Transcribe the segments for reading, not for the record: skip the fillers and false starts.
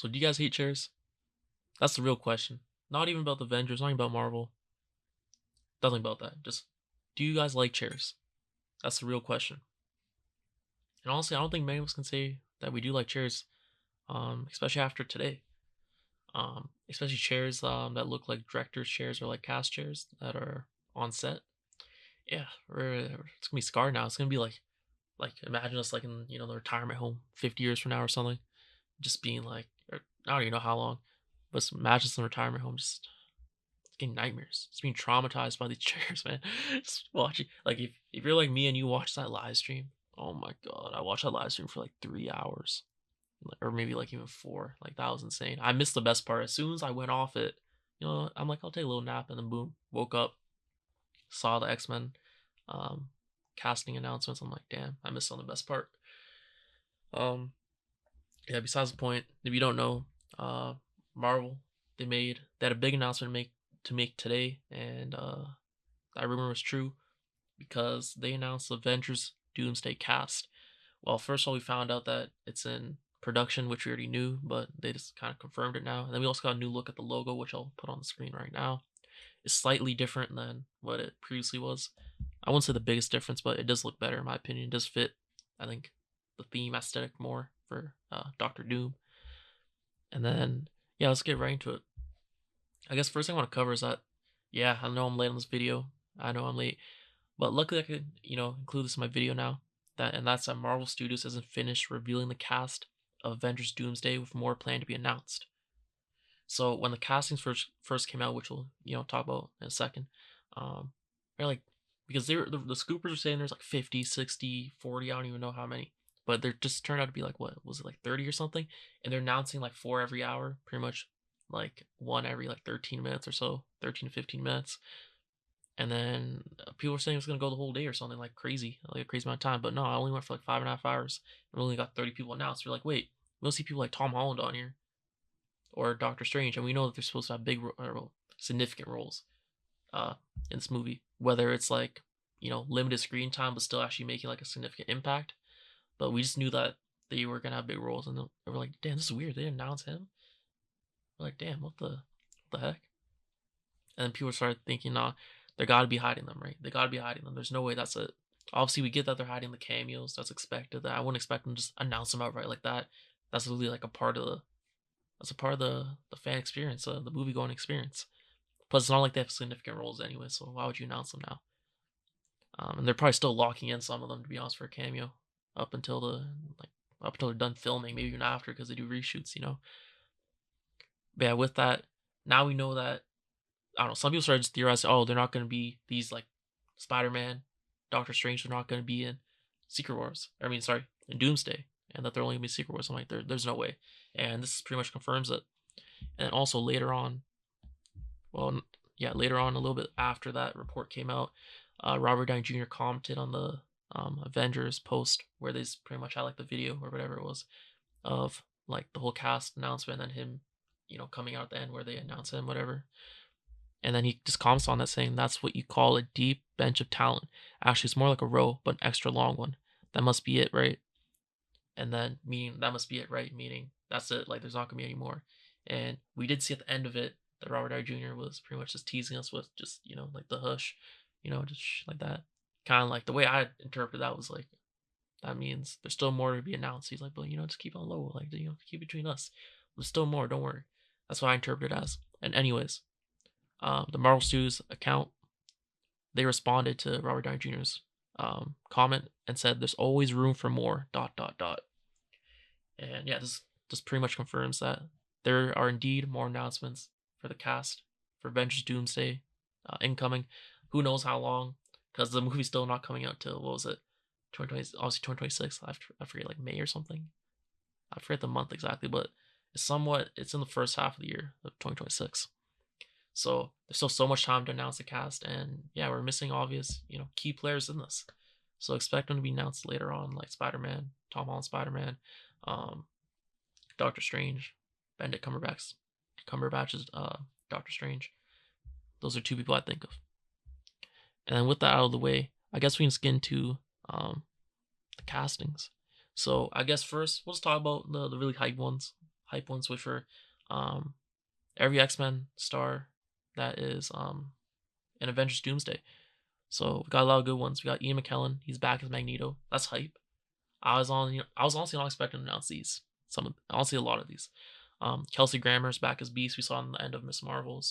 So do you guys hate chairs? That's the real question. Not even about the Avengers, not even about Marvel. Nothing about that. Just do you guys like chairs? That's the real question. And honestly, I don't think many of us can say that we do like chairs, especially after today. Especially chairs that look like director's chairs or like cast chairs that are on set. Yeah, it's gonna be scarred now. It's gonna be like imagine us like in the retirement home 50 years from now or something, just being like, or I don't even know how long, but imagine us in a retirement home just getting nightmares, just being traumatized by these chairs, man. Just watching, like if you're like me and you watch that live stream, oh my god, I watched that live stream for like 3 hours, or maybe like even four. Like that was insane. I missed the best part. As soon as I went off it, I'm like, I'll take a little nap, and then boom, woke up, saw the X-Men um casting announcements. I'm like, damn, I missed on the best part. Um, yeah. Besides the point, if you don't know, uh, Marvel they had a big announcement to make today, and that rumor was true because they announced the Avengers Doomsday cast. Well, first of all, we found out that it's in production, which we already knew, but they just kind of confirmed it now. And then we also got a new look at the logo, which I'll put on the screen right now. It's slightly different than what it previously was. I wouldn't say the biggest difference, but it does look better in my opinion. It does fit, I think, the theme aesthetic more for Doctor Doom. And then, yeah, let's get right into it. I guess first thing I want to cover is that, yeah, I know I'm late on this video. I know I'm late, but luckily I could, include this in my video now. That's that Marvel Studios hasn't finished revealing the cast of Avengers Doomsday, with more planned to be announced. So when the castings first came out, which we'll talk about in a second, they're like, because the scoopers were saying there's like 50, 60, 40, I don't even know how many, but they're just turned out to be like, what was it, like 30 or something, and they're announcing like four every hour, pretty much, like one every like 13 minutes or so, 13 to 15 minutes. And then people were saying it's gonna go the whole day or something, like crazy, like a crazy amount of time. But no, I only went for like 5.5 hours. And we only got 30 people announced. We're like, wait, we don't see people like Tom Holland on here or Doctor Strange, and we know that they're supposed to have significant roles uh, in this movie. Whether it's like limited screen time, but still actually making like a significant impact. But we just knew that they were gonna have big roles, and they were like, damn, this is weird. They didn't announce him. We're like, damn, what the heck? And then people started thinking, nah, they gotta be hiding them, right? They gotta be hiding them. There's no way that's it. Obviously, we get that they're hiding the cameos. That's expected. That I wouldn't expect them to just announce them outright like that. That's really like a part of the fan experience, the movie going experience. Plus, it's not like they have significant roles anyway, so why would you announce them now? And they're probably still locking in some of them, to be honest, for a cameo up until up until they're done filming, maybe even after, because they do reshoots. But yeah, with that, now we know that, I don't know, some people started just theorizing, oh, they're not going to be these like Spider-Man, Doctor Strange, they're not going to be in Secret Wars. I mean, sorry, in Doomsday, and that they're only going to be Secret Wars. I'm like, there's no way. And this pretty much confirms it. And then also later on, well, yeah, later on, a little bit after that report came out, Robert Downey Jr. commented on the Avengers post where they pretty much had like the video or whatever it was of like the whole cast announcement and then him, coming out at the end where they announce him, whatever. And then he just comments on that saying, that's what you call a deep bench of talent. Actually, it's more like a row, but an extra long one. That must be it, right? And then meaning that must be it, right? Meaning that's it. Like there's not gonna be any more. And we did see at the end of it that Robert Downey Jr. was pretty much just teasing us with just like the hush, just like that. Kind of like the way I interpreted that was like that means there's still more to be announced. He's like, but just keep on low, like keep between us. There's still more. Don't worry. That's what I interpret it as. And anyways, the Marvel Studios account, they responded to Robert Downey Jr.'s comment and said, "There's always room for more." ... And yeah, this just pretty much confirms that there are indeed more announcements for the cast for Avengers Doomsday incoming. Who knows how long? Because the movie's still not coming out till, what was it, 2020? Obviously 2026. I forget, like May or something. I forget the month exactly, but it's in the first half of the year of 2026. So there's still so much time to announce the cast, and yeah, we're missing obvious, key players in this. So expect them to be announced later on, like Spider-Man, Tom Holland Spider-Man, um, Doctor Strange, Benedict Cumberbatch's Doctor Strange. Those are two people I think of. And then with that out of the way, I guess we can get into the castings. So I guess first we'll just talk about the really hype hype ones, which were every X-Men star that is in Avengers Doomsday. So we got a lot of good ones. We got Ian McKellen. He's back as Magneto. That's hype. I was honestly not expecting to announce these. Honestly, a lot of these. Kelsey Grammer's back as Beast. We saw in the end of Miss Marvel.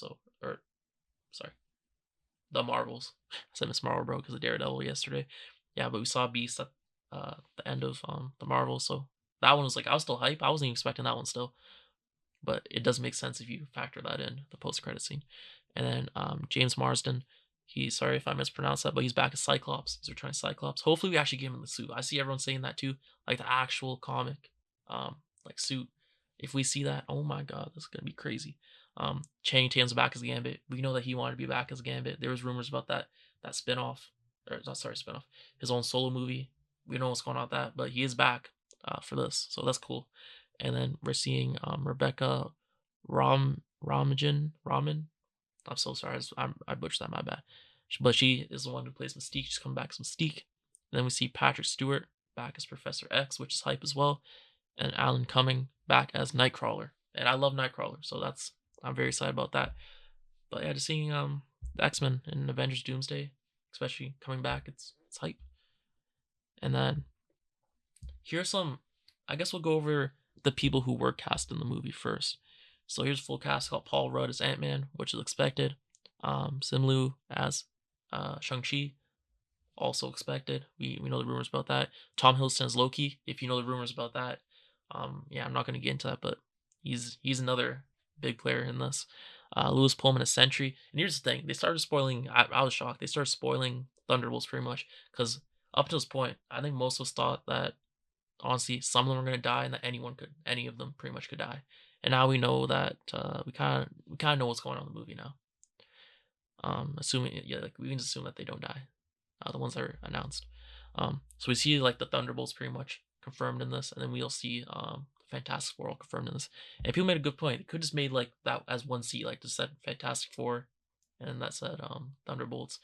The Marvels. I said Miss Marvel, bro, because of Daredevil yesterday. Yeah, but we saw Beast at the end of the Marvels. So that one was like, I was still hype. I wasn't even expecting that one still. But it does make sense if you factor that in, the post-credit scene. And then James Marsden, sorry if I mispronounced that, but he's back as Cyclops. He's returning Cyclops. Hopefully we actually give him the suit. I see everyone saying that too, like the actual comic like suit. If we see that, oh my god, this is gonna be crazy. Channing Tatum's back as Gambit. We know that he wanted to be back as Gambit. There was rumors about that spinoff, or not sorry, spinoff, his own solo movie. We know what's going on with that, but he is back for this, so that's cool. And then we're seeing Rebecca Romijn. I'm so sorry, I butchered that, my bad. But she is the one who plays Mystique. She's coming back as Mystique. And then we see Patrick Stewart back as Professor X, which is hype as well. And Alan Cumming back as Nightcrawler. And I love Nightcrawler, so I'm very excited about that. But yeah, just seeing the X-Men in Avengers Doomsday, especially coming back, it's hype. And then here's some, I guess we'll go over the people who were cast in the movie first. So here's a full cast. Got Paul Rudd as Ant-Man, which is expected. Simu Liu as Shang-Chi, also expected. We know the rumors about that. Tom Hiddleston as Loki, if you know the rumors about that. Yeah, I'm not going to get into that, but he's another big player in this. Lewis Pullman as Sentry. And here's the thing. They started spoiling, I was shocked. They started spoiling Thunderbolts pretty much, because up to this point, I think most of us thought that, honestly, some of them were going to die and that any of them pretty much could die. And now we know that we kind of know what's going on in the movie now. Assuming, yeah, like we can just assume that they don't die. The ones that are announced. So we see like the Thunderbolts pretty much confirmed in this, and then we'll see Fantastic Four all confirmed in this. And people made a good point. They could just made like that as one C, like just said Fantastic Four, and that said Thunderbolts.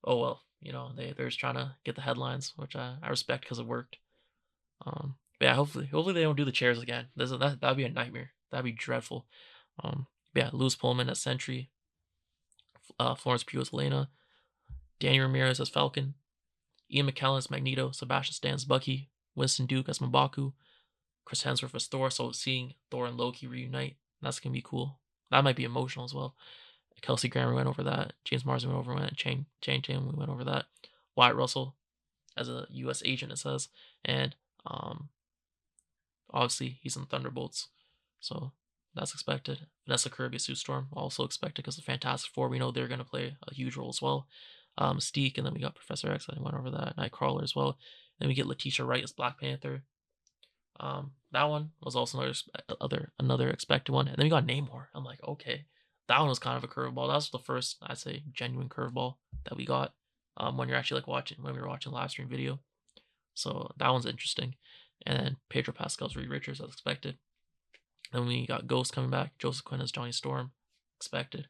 Oh well, they're just trying to get the headlines, which I respect because it worked. But yeah, hopefully they don't do the chairs again. That'd be a nightmare. That'd be dreadful. Yeah, Lewis Pullman as Sentry, Florence Pugh as Yelena, Danny Ramirez as Falcon, Ian McKellen as Magneto, Sebastian Stan as Bucky, Winston Duke as M'Baku, Chris Hemsworth as Thor. So seeing Thor and Loki reunite, that's gonna be cool. That might be emotional as well. Kelsey Grammer went over that. James Marsden went over that. Chang Tatum, we went over that. Wyatt Russell as a U.S. agent, it says, and obviously he's in Thunderbolts, so that's expected. Vanessa Kirby as Sue Storm, also expected because the Fantastic Four, we know they're gonna play a huge role as well. Mystique, and then we got Professor X. I went over that. Nightcrawler as well. Then we get Letitia Wright as Black Panther. That one was also another expected one. And then we got Namor. I'm like, okay, that one was kind of a curveball. That was the first, I'd say, genuine curveball that we got when you're actually like when we were watching live stream video. So that one's interesting. And then Pedro Pascal's Reed Richards as expected. Then we got Ghost coming back. Joseph Quinn as Johnny Storm, expected.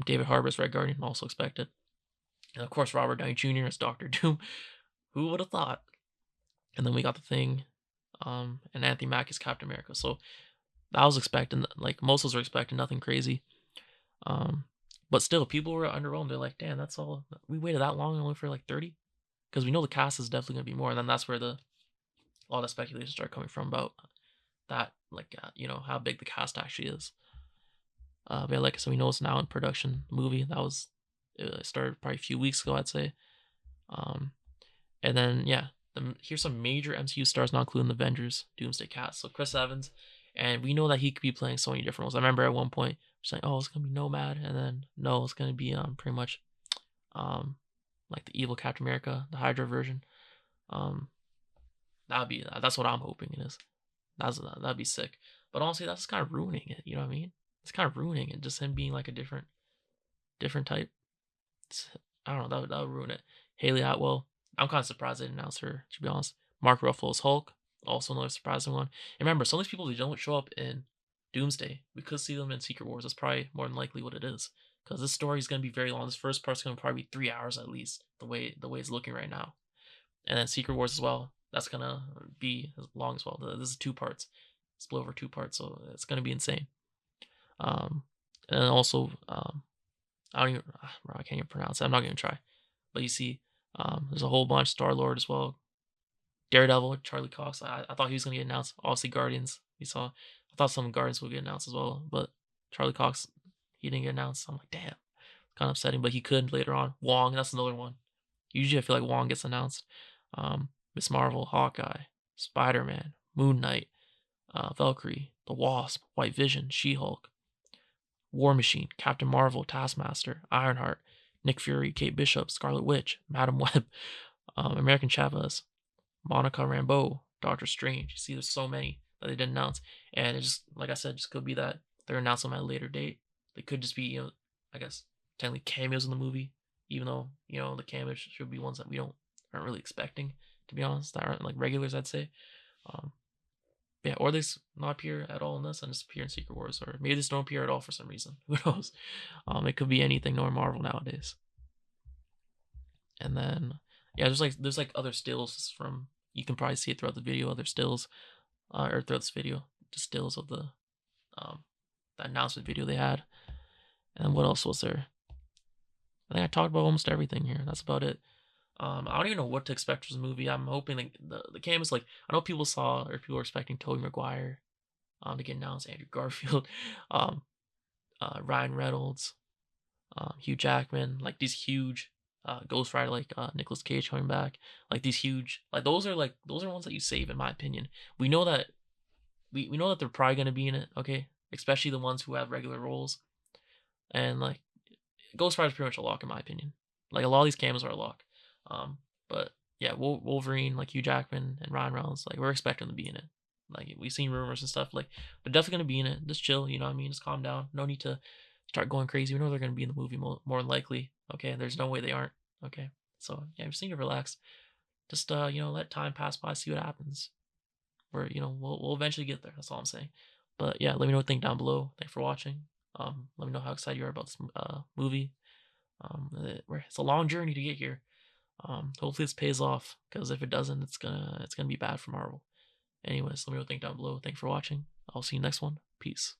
David Harbour as Red Guardian, also expected. And of course, Robert Downey Jr. as Doctor Doom. Who would have thought? And then we got The Thing, and Anthony Mackie as Captain America. So that was expecting, like most of us were expecting nothing crazy. But still, people were underwhelmed. They're like, damn, that's all. We waited that long only for like 30? Because we know the cast is definitely going to be more. And then that's where all the speculation started coming from about that, like, how big the cast actually is. But yeah, like I said, we know it's now in production. The movie, it started probably a few weeks ago, I'd say. And then, yeah, here's some major MCU stars not including the Avengers Doomsday cast. So Chris Evans, and we know that he could be playing so many different roles. I remember at one point saying, "Oh, it's gonna be Nomad," and then no, it's gonna be pretty much like the evil Captain America, the Hydra version. That's what I'm hoping it is. That'd be sick. But honestly, that's kind of ruining it. You know what I mean? It's kind of ruining it. Just him being like a different type. I don't know. That would ruin it. Haley Atwell. I'm kind of surprised they didn't announce her, to be honest. Mark Ruffalo's Hulk, also another surprising one. And remember, some of these people, they don't show up in Doomsday. We could see them in Secret Wars. That's probably more than likely what it is. Because this story is going to be very long. This first part's going to probably be 3 hours at least, the way it's looking right now. And then Secret Wars as well. That's going to be long as well. This is 2 parts. split over 2 parts, so it's gonna be insane. And also, I don't even, bro, I can't even pronounce it. I'm not gonna try. But you see, there's a whole bunch. Star-Lord as well. Daredevil, Charlie Cox. I thought he was gonna get announced. Obviously, Guardians. We saw. I thought some Guardians would get announced as well, but Charlie Cox, he didn't get announced. I'm like, damn, kind of upsetting. But he could later on. Wong, that's another one. Usually, I feel like Wong gets announced. Miss Marvel, Hawkeye, Spider-Man, Moon Knight, Valkyrie, the Wasp, White Vision, She-Hulk, War Machine, Captain Marvel, Taskmaster, Ironheart, Nick Fury, Kate Bishop, Scarlet Witch, Madam Web, American Chavez, Monica Rambeau, Doctor Strange. You see, there's so many that they didn't announce, and it just, like I said, just could be that they're announcing them at a later date. They could just be, I guess, technically cameos in the movie, even though the cameos should be ones that we aren't really expecting, to be honest. That aren't like regulars, I'd say. Yeah, or they not appear at all in this and just appear in Secret Wars, or maybe they just don't appear at all for some reason. Who knows? It could be anything, no Marvel nowadays. And then yeah, there's like other stills from, you can probably see it throughout the video, other stills, or throughout this video, just stills of the announcement video they had. And what else was there? I think I talked about almost everything here. That's about it. I don't even know what to expect from the movie. I'm hoping like the cameos, like I know people were expecting Tobey Maguire to get announced, Andrew Garfield, Ryan Reynolds, Hugh Jackman, like these huge Ghost Rider, like Nicolas Cage coming back, like these huge, like those are ones that you save, in my opinion. We know that we know that they're probably gonna be in it, okay? Especially the ones who have regular roles. And like Ghost Rider's pretty much a lock, in my opinion. Like a lot of these cameos are a lock. But yeah, Wolverine, like Hugh Jackman and Ryan Reynolds, like we're expecting them to be in it. Like we've seen rumors and stuff, like they're definitely gonna be in it. Just chill, you know what I mean? Just calm down. No need to start going crazy. We know they're gonna be in the movie more than likely. Okay, there's no way they aren't. Okay, so yeah, we just need to relax. Just let time pass by, see what happens. We'll eventually get there. That's all I'm saying. But yeah, let me know what you think down below. Thanks for watching. Let me know how excited you are about this movie. It's a long journey to get here. Hopefully this pays off, because if it doesn't, it's gonna be bad for Marvel. Anyways, let me know what you think down below. Thanks for watching. I'll see you next one. Peace.